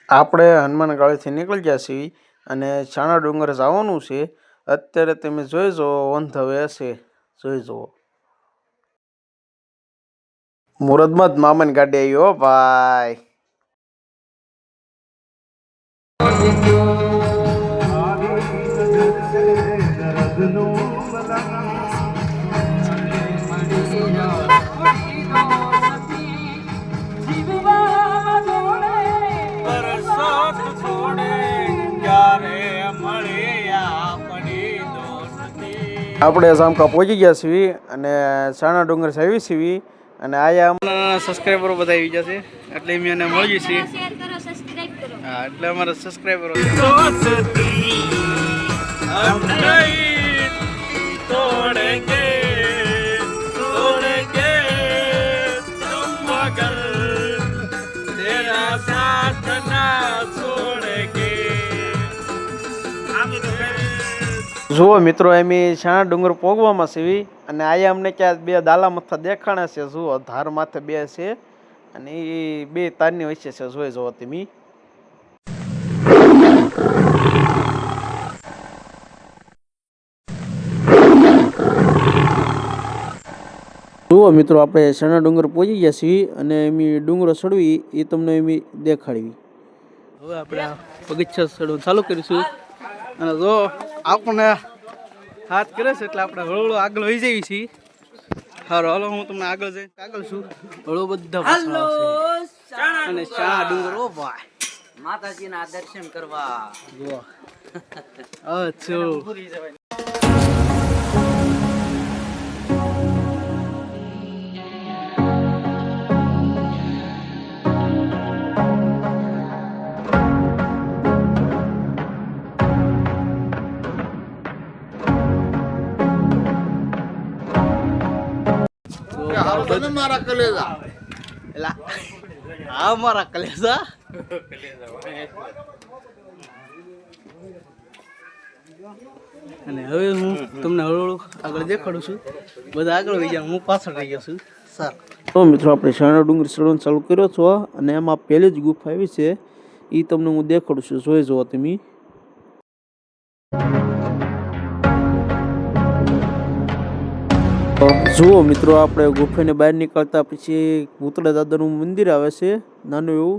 આપણે હનુમાનગાળીથી નીકળી ગયા છીએ અને છાણા ડુંગર જવાનું છે. અત્યારે તમે જોઈ જુઓ ઓન ધ વે છે, જોઈ જુઓ. મુરદમાં જ મામાની ગાડી આવી હો ભાઈ. આપણે સામકા પહોંચી ગયા છીએ અને છાણા ડુંગર આવી છીએ અને આયા અમારા સબસ્ક્રાઈબરો બધા આવી ગયા છે એટલે અમે એને મળીએ છીએ. હા, એટલે અમારા સબસ્ક્રાઈબરો જુઓ મિત્રો, એમ છાણા ડુંગર પોગવામાં છે અને આયા અમને ક્યાં બે દાલા મથા દેખાણા છે. જુઓ, ધાર માથે બે છે અને એ બે તારની વચ્ચે છે. જોઈ જુઓ તમે. જુઓ મિત્રો, આપણે છાણા ડુંગર પહોંચી ગયા છીએ અને એમ ડુંગરો ચડવી એ તમને એમ દેખાડવી. હવે આપણે પગથિયા ચડવાનું ચાલુ કરીશું અને જો આપણને હાથ કરે છે એટલે આપણે હળવળો આગળ વહી જઈએ છીએ. સારું, હાલો હું તમને આગળ જઈને આગળ છું. હળવો બધા અને છાણા ડુંગર. ઓ ભાઈ, માતાજીના દર્શન કરવા. જો અચ્છા. મારા કલેજા હા, મારા કલેજા. અને હવે હું તમને હળવળું આગળ દેખાડું છું. બધા આગળ વહી ગયા, હું પાછળ રહી ગયો છું. સારું તો મિત્રો, આપણે છાણા ડુંગર ચડવાનું ચાલુ કર્યો છો અને એમાં પહેલી જ ગુફા આવી છે એ તમને હું દેખાડું છું. જોઈ જુઓ તમે. જુઓ મિત્રો, આપણે ગુફાને બહાર નીકળતા પછી ભૂતળા દાદાનું મંદિર આવે છે નાનું એવું,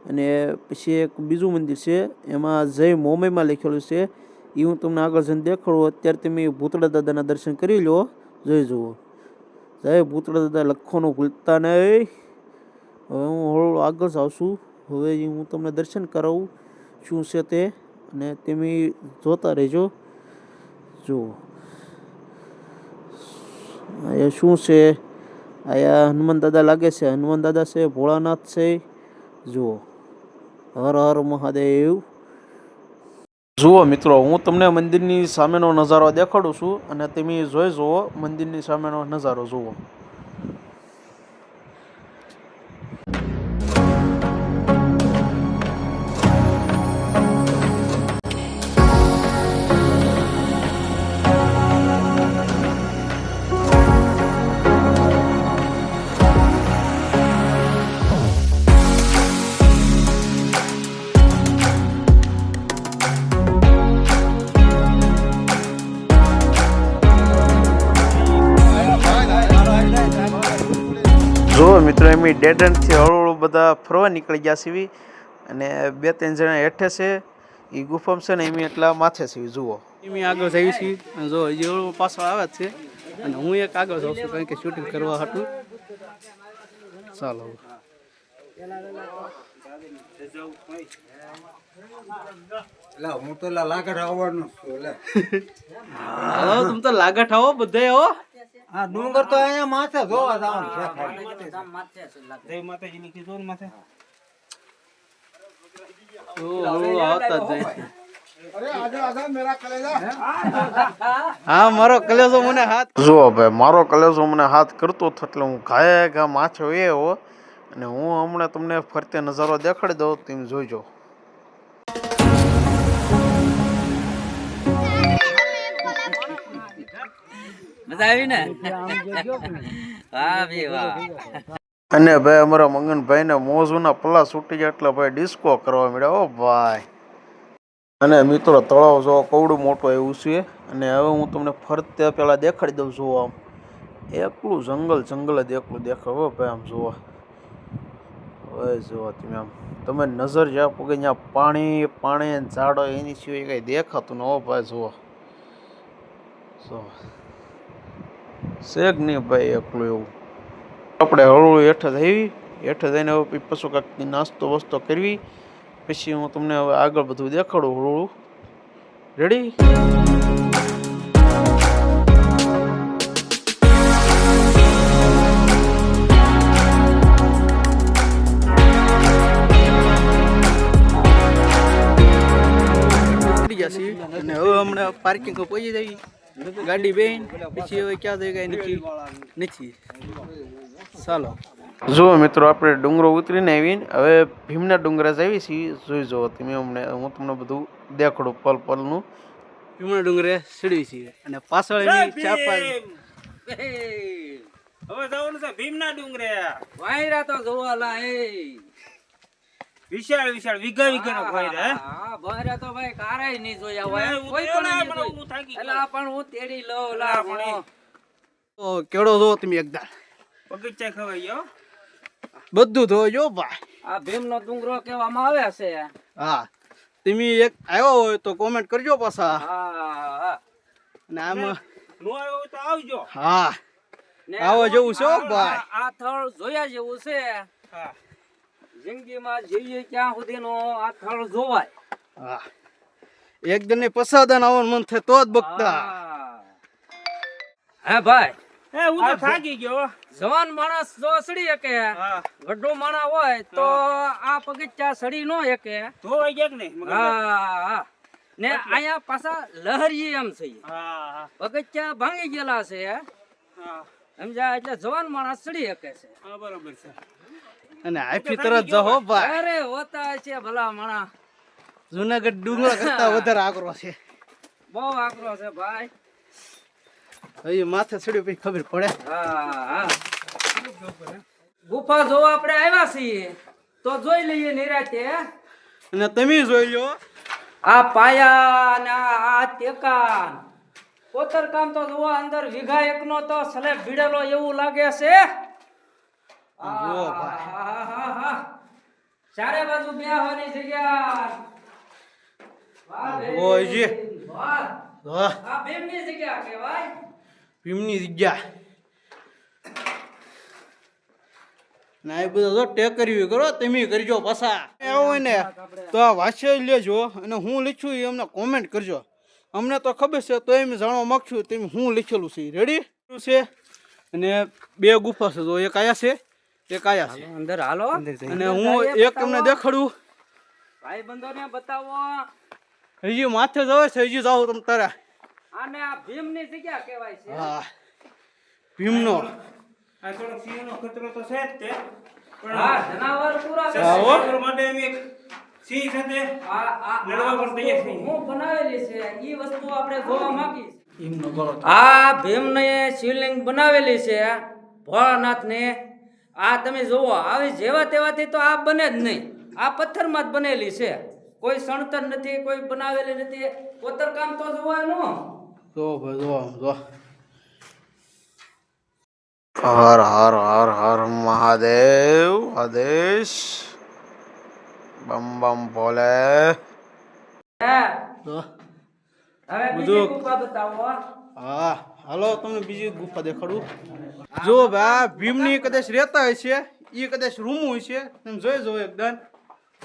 અને પછી એક બીજું મંદિર છે એમાં જય મોમયમાં લખેલું છે. એ હું તમને આગળ જઈને દેખાડું. અત્યારે તમે ભૂતળા દાદાના દર્શન કરી લો. જોઈ જુઓ, જય ભૂતળા દાદા લખવાનું ભૂલતા નહીં. હવે હું હળવું આગળ જ આવશું. હવે હું તમને દર્શન કરાવું શું છે તે, અને તમે જોતા રહેજો. જુઓ અહીંયા શું છે. અહીંયા હનુમાન દાદા લાગે છે. હનુમાન દાદા છે, ભોળાનાથ છે. જુઓ, હર હર મહાદેવ. જુઓ મિત્રો, હું તમને મંદિરની સામેનો નજારો દેખાડું છું અને તમે જોઈ જુઓ મંદિરની સામેનો નજારો. જુઓ જુઓ મિત્રો, એમ ડેડ એન્ડથી હળવું બધા ફરવા નીકળી ગયા છીએ અને બે ત્રણ જણા હેઠે છે એ ગુફામ છે ને એમ એટલા માથે છે. જુઓ એમ આગળ જઈએ છીએ અને જો હજી હળવું પાછળ આવે જ છે અને હું એક આગળ જાઉં છું કારણ કે શૂટિંગ કરવા હતું. ચાલો હું તો લાગટ આવવાનું છું. તમે તો લાગટ આવો બધા આવો. હા, ડુંગર તો અહીંયા માથે જોવા જવાનું છે. હા, મારો કલેજો મને હાથ. જો ભાઈ, મારો કલેજો મને હાથ કરતો હતો એટલે હું ઘાયે ઘા માથે એવો અને હું હમણાં તમને ફરતે નજારો દેખાડી દઉં, તમે જોઈજો. મજા આવી ને? વાહ ભી વાહ. અને ભાઈ અમારા મંગનભાઈને મોજુના પલ્લા છૂટી ગયા એટલે ભાઈ ડિસ્કો કરવા મળ્યા. ઓ ભાઈ. અને મિત્રો તળાવ જો કવડું મોટું એવું છે. અને હવે હું તમને ફરતે પેલા દેખાડી દઉં છું. આમ એકલું જંગલ જ એકલું દેખાય. હો ભાઈ આમ જોવા હવે જોવા તમે આમ તમે નજર જ્યાં પગે ત્યાં પાણી ઝાડો એની સિવાય કઈ દેખાતું ન. હો ભાઈ જોવા શેક નહીં ભાઈ એકલું એવું. આપણે હળવું હેઠે જઈને હવે પશુ કાંઈક નાસ્તો વસ્તો કરવી. પછી હું તમને હવે આગળ બધું દેખાડું હળવું. રેડી? અને હવે હમણાં પાર્કિંગ પહોંચી જઈ ગાડી બેન. પછી હવે ક્યાં થઈ કઈ નથી. ચાલો જુઓ મિત્રો આપણે ડુંગરો ઉતરીને આવીને હવે ભીમના ડુંગરા જ આવી છીએ. જોઈ જુઓ તમે અમને હું તમને બધું દેખાડું પલનું. ભીમના ડુંગરે ચડી છીએ અને પાછળ એની 4-5 હવે જવાનું છે ભીમના ડુંગરે. વાયરા તો જોવાલા એ વિશાળ વીઘા વાયરા. હા વાયરા તો ભાઈ કારાય નહીં જોયા હોય કોઈ પણ નહીં જોઈ. એલા પણ હું તેડી લઉં લા પણ તો કેળો જો તમે એકદમ બગીચા ખવાઈ ગયો બધું ધોજો ભાઈ. આ ભીમનો ડુંગરો કહેવામાં આવે છે. હા તમે એક આવ્યો હોય તો કોમેન્ટ કરજો પાછા. હા અને આમ નો આવ્યો હોય તો આવજો. હા ને આવો જેવું છે હો ભાઈ. આ થળ જોયા જેવું છે. હા જિંદગીમાં જઈએ ક્યાં સુધીનો આ થળ જોવાય. હા એકદમ ને પસાદન આવવાનું મન થાય તો જ બગતા. હે ભાઈ હું તો થાકી ગયો. જવાન માણસ જો સડી શકે, ગઢો માણા હોય તો આ પગથિયા સડી નો શકે. ધોવાઈ ગયા કે નહીં? હા ને અહીંયા પાછા લહરી એમ છે. હા પગથિયા ભાંગી ગયેલા છે સમજ્યા. એટલે જવાન માણસ સડી શકે છે. હા બરોબર છે. અને આફી તરત જહો ભાઈ. અરે હોતા છે ભલા માણા. જુનાગઢ ડુંગર કરતા વધારે આકરો છે. બહુ આકરો છે ભાઈ. હવે માથે ચડ્યું પછી ખબર પડે. હા ગુફા જોવા આપણે આવ્યા છીએ તો જોઈ લઈએ નિરાતે. અને તમે જોઈ લો આ પાયા ને આ ટેકા કોતરકામ તો જોવા અંદર વીઘા એકનો તો સ્લેબ ભીડેલો એવું લાગે છે. ચારે બાજુ બેહવાની જગ્યા. ઓયજી આ ભીમની જગ્યા કહેવાય. ભીમની જગ્યા. ના એ બધા જો ટેકરી કરો તમે કરજો પાછા. એવું હોય ને તો આ વાંચી લેજો અને હું લખ્યું એ અમને કોમેન્ટ કરજો. અમને તો ખબર છે તો એમ જાણવા માંગશું તમે હું લખેલું છે. રેડી છે. અને 2 ગુફા છે. તો એક આયા છે એક આયા છે અંદર હાલો. અને હું એક તમને દેખાડું. ભાઈ બંધોને બતાવો. હજી માથે જવાય છે. હજી જાઓ તમે તારા. આને આ ભીમની જગ્યા કહેવાય છે. હા ભીમનો. આ થોડો સિંહનો ખતરો તો છે જ તે. હા જનાવર પૂરા સસ્તા માટે એમ એક સિંહ સાથે લડવા પર તૈયાર થઈ. હું બનાવેલી છે ઈ વસ્તુ આપણે જોવા માંગી. આ ભીમને શિવલિંગ બનાવેલી છે ભોળાનાથને. આ તમે જોવો આવી જેવા તેવાથી તો આ બને જ નહીં. આ પથ્થરમાં જ બનેલી છે. કોઈ સણતર નથી, કોઈ બનાવેલી નથી. કોતરકામ તો જોવાનું. જો ભાઈ જો હર હર હર હર મહાદેવ આદેશ બમ બમ ભોલે. હે તો હવે બીજી ગુફા બતાવો. હા હાલો તમને બીજી ગુફા દેખાડું. જો ભાઈ ભીમની કદાચ રહેતા હોય છે એ કદાચ રૂમ હોય છે. તમે જોઈ જો એકદમ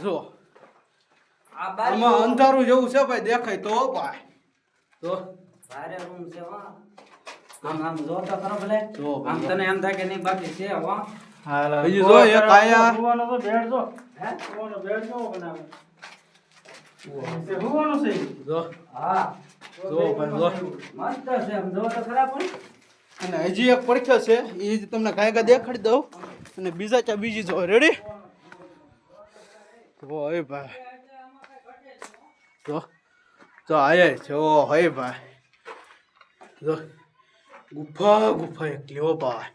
જો આ બારી આમાં અંધારું જેવું છે ભાઈ દેખાય તો ભાઈ. તો ભારે રૂમ છે હો. આમ જો તો ખરો ભલે. જો આમ તને એમ થાય કે નહીં બાકી છે હો. હા બીજું જો એક આયા. હુવાનો તો બેડ જો. હે હુવાનો બેડ જો બનાવે. તે હુવાનો છે. જો હા જો ભાઈ જો. મસ્ત છે આમ જો તો ખરા પણ. અને હજી એક પડખે છે એ જ તમને કાંઈ દેખાડી દઉં. અને બીજા ચા બીજી જો રેડી. ઓય ભાઈ તો આયા છે. ઓ હોય ભાઈ જો ગુફા એકલી. ઓ ભાઈ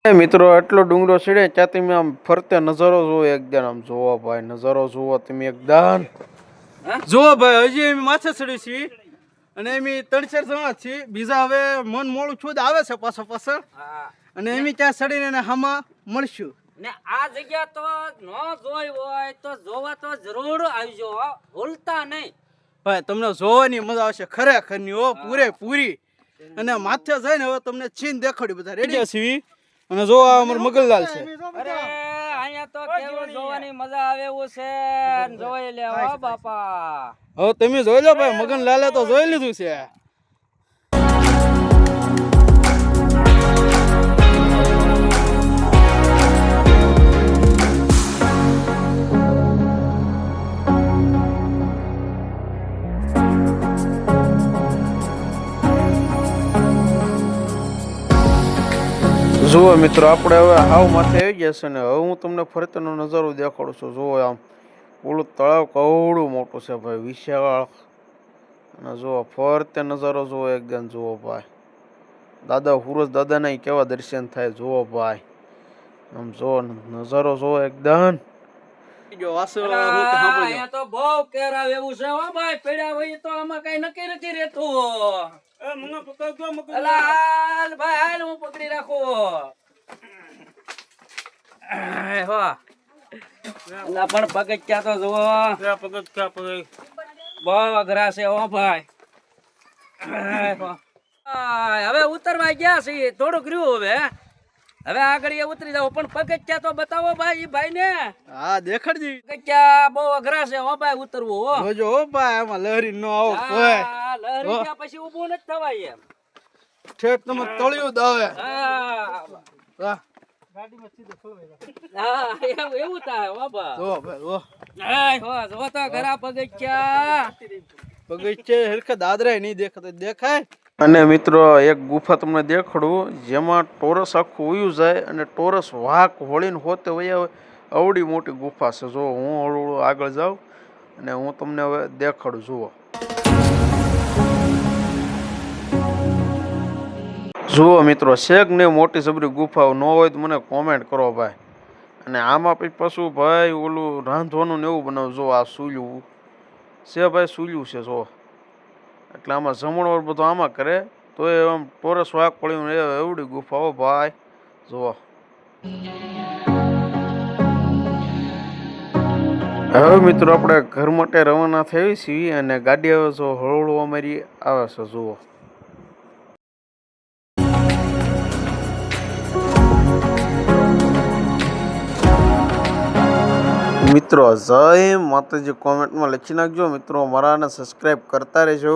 મિત્રો એટલો ડુંગરો ચડે ત્યાં તમે આમ ફરતે નજારો જોવો એકદમ આમ જોવો ભાઈ નજારો જોવો તમે એકદમ જુઓ ભાઈ હજી એમ માથે ચડી છીએ અને એમ 3-4 જણા છીએ બીજા હવે મન મોડું છોડ આવે છે પાછળ અને એમ ત્યાં ચડીને એને હામાં મળશું ને આ જગ્યા તો ન જોઈ હોય તો જોવા તો જરૂર આવજો હો. ભૂલતા નહીં. ભાઈ તમને જોવાની મજા આવશે ખરેખરની હો પૂરેપૂરી અને માથે જઈને હવે તમને છીન દેખાડ્યું બધા રેડી છીએ અને જો આ અમાર મગનલાલ છે અરે અહીંયા તો કેવું જોવાની મજા આવે એવું છે જોઈ લે હો બાપા. હવે તમે જોઈ લો ભાઈ મગનલાલે તો જોઈ લીધું છે જુઓ મિત્રો આપણે હવે હાવ માથે આવી ગયા છે ને હવે હું તમને ફરતેનો નજારો દેખાડું છું. જુઓ આમ ઓલું તળાવ કવડું મોટું છે ભાઈ વિશાળ અને જુઓ ફરતે નજારો જુઓ એકદમ જુઓ ભાઈ દાદા હુરજ દાદાના કેવા દર્શન થાય જુઓ ભાઈ આમ જુઓ નજારો જુઓ એકદમ અહીંયા તો બહુ કેરાવ એવું છે હો ભાઈ. પડ્યા હોય તો આમાં કઈ નક્કી નથી રહેતું. અલા હાલ ભાઈ હાલ હું પકડી રાખું. અલા પણ પગથિયા તો જુઓ બહુ અઘરા છે હો ભાઈ. હવે ઉતરવા ગયા છીએ થોડુંક રહ્યું હવે આગળ ઉતરી જાવ પણ પગથિયા તો બતાવો ભાઈ ભાઈ ને. હા દેખાડજી પગથિયા બહુ અઘરા છે હો ભાઈ ઉતરવું હો. જોજો હો ભાઈ એમાં લહેરી નો આવો કોઈ હા, લહેરી ગયા પછી ઊભું નથી થવાય એમ. ઠેઠ તમે તળિયું દાવે હા એવું થાય હો બા. જો ભાઈ જો જો તો ઘરા પગથિયા. બગીચે હરખે દાદરા નહીં દેખાય અને મિત્રો એક ગુફા તમને દેખાડું જેમાં ટોરસ આખું ઉયું જાય અને ટોરસ વાક હોળીને હોતે વયા અવડી મોટી ગુફા છે. જો હું હળવું આગળ જાઉં અને હું તમને હવે દેખાડું. જુઓ મિત્રો શેક ને મોટી સબરી ગુફાઓ ન હોય તો મને કોમેન્ટ કરો ભાઈ. અને આમાં પછી પાછું ભાઈ ઓલું રાંધવાનું ને એવું બનાવું. જો આ સૂલ્યું છે ભાઈ સૂલ્યું છે જો એટલે આમાં જમણવાર બધું આમાં કરે તો એ આમ ટોરસ વાક પડ્યું એવડી ગુફાઓ ભાઈ જુઓ. હવે મિત્રો આપણે ઘર માટે રવાના થઈ છીએ અને ગાડી હવે જો હળવળું અમારી આવે છે જુઓ. મિત્રો જય માતાજી કોમેન્ટમાં લખી નાખજો મિત્રો મારાને સબસ્ક્રાઈબ કરતા રહેજો.